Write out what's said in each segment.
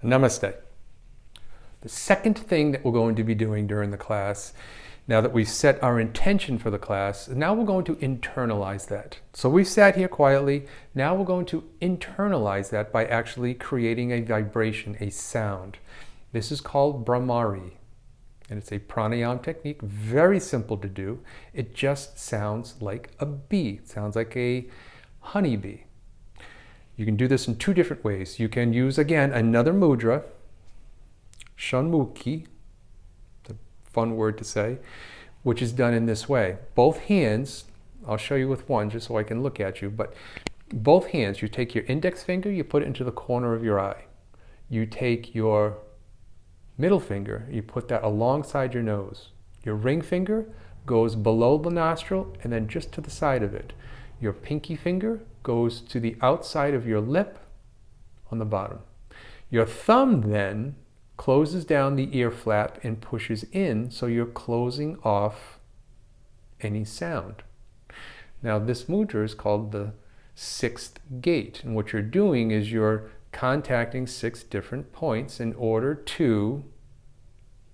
Namaste. The second thing that we're going to be doing during the class, now that we've set our intention for the class, now we're going to internalize that. So we've sat here quietly, now we're going to internalize that by actually creating a vibration, a sound. This is called Bhramari, and it's a pranayam technique, very simple to do. It just sounds like a bee, it sounds like a honeybee. You can do this in two different ways. You can use, again, another mudra, Shanmukhi, it's a fun word to say, which is done in this way. Both hands, I'll show you with one just so I can look at you, but both hands, you take your index finger, you put it into the corner of your eye. You take your middle finger, you put that alongside your nose. Your ring finger goes below the nostril and then just to the side of it. Your pinky finger goes to the outside of your lip on the bottom. Your thumb then closes down the ear flap and pushes in, so you're closing off any sound. Now this mudra is called the sixth gate, and what you're doing is you're contacting 6 different points in order to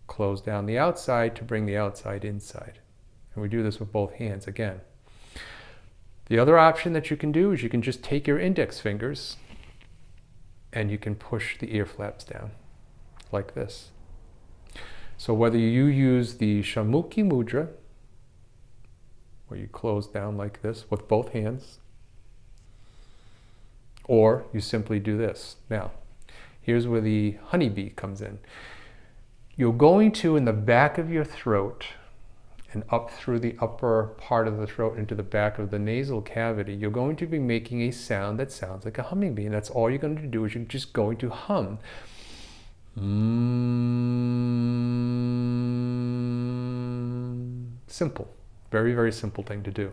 close down the outside to bring the outside inside. And we do this with both hands again. The other option that you can do is you can just take your index fingers and you can push the ear flaps down like this. So whether you use the Shanmukhi mudra, where you close down like this with both hands, or you simply do this. Now, here's where the honeybee comes in. You're going to, in the back of your throat, and up through the upper part of the throat into the back of the nasal cavity, you're going to be making a sound that sounds like a hummingbee. And that's all you're going to do, is you're just going to hum. Simple. Very, very simple thing to do.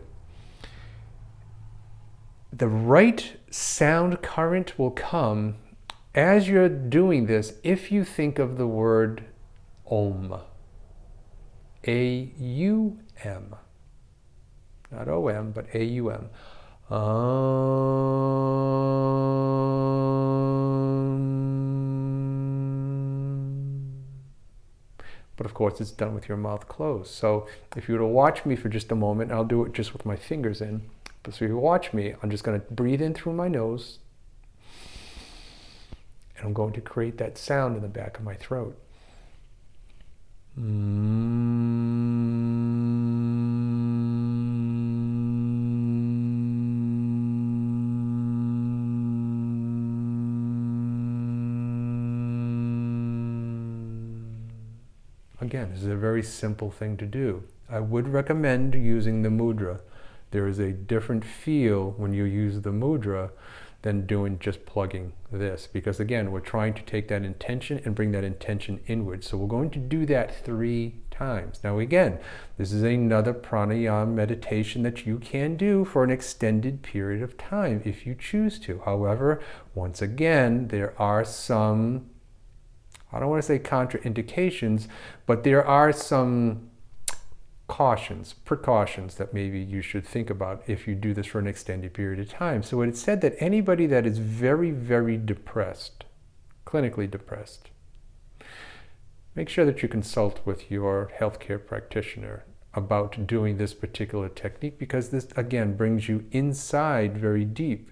The right sound current will come as you're doing this if you think of the word Om. A-U-M. Not O-M, but A-U-M. But of course it's done with your mouth closed. So if you were to watch me for just a moment, I'll do it just with my fingers in. But so if you watch me, I'm just going to breathe in through my nose, and I'm going to create that sound in the back of my throat. Again, this is a very simple thing to do. I would recommend using the mudra. There is a different feel when you use the mudra than doing just plugging this, because again, we're trying to take that intention and bring that intention inward. So we're going to do that 3 times. Now again, this is another pranayama meditation that you can do for an extended period of time if you choose to. However, once again, there are some, I don't want to say contraindications, but there are some precautions that maybe you should think about if you do this for an extended period of time. So it said that anybody that is very, very depressed, clinically depressed, make sure that you consult with your healthcare practitioner about doing this particular technique, because this, again, brings you inside very deep.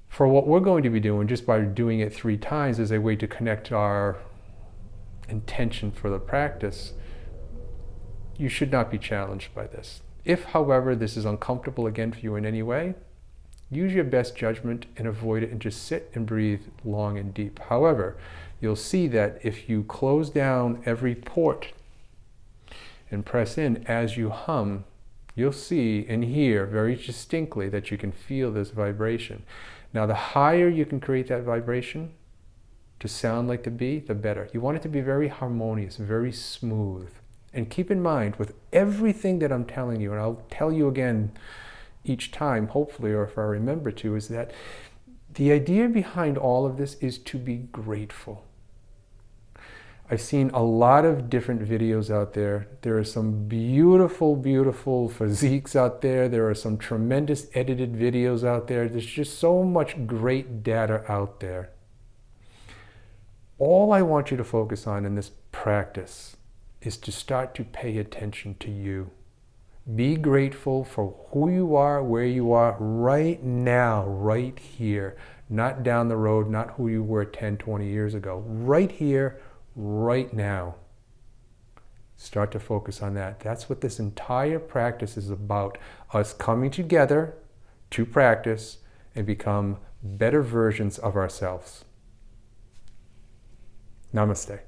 For what we're going to be doing, just by doing it 3 times as a way to connect our intention for the practice, you should not be challenged by this. If, however, this is uncomfortable again for you in any way, use your best judgment and avoid it and just sit and breathe long and deep. However, you'll see that if you close down every port and press in as you hum, you'll see and hear very distinctly that you can feel this vibration. Now, the higher you can create that vibration to sound like the bee, the better. You want it to be very harmonious, very smooth. And keep in mind, with everything that I'm telling you, and I'll tell you again each time, hopefully, or if I remember to, is that the idea behind all of this is to be grateful. I've seen a lot of different videos out there. There are some beautiful, beautiful physiques out there. There are some tremendous edited videos out there. There's just so much great data out there. All I want you to focus on in this practice is to start to pay attention to you. Be grateful for who you are, where you are right now, right here. Not down the road, not who you were 10, 20 years ago. Right here, right now. Start to focus on that. That's what this entire practice is about. Us coming together to practice and become better versions of ourselves. Namaste.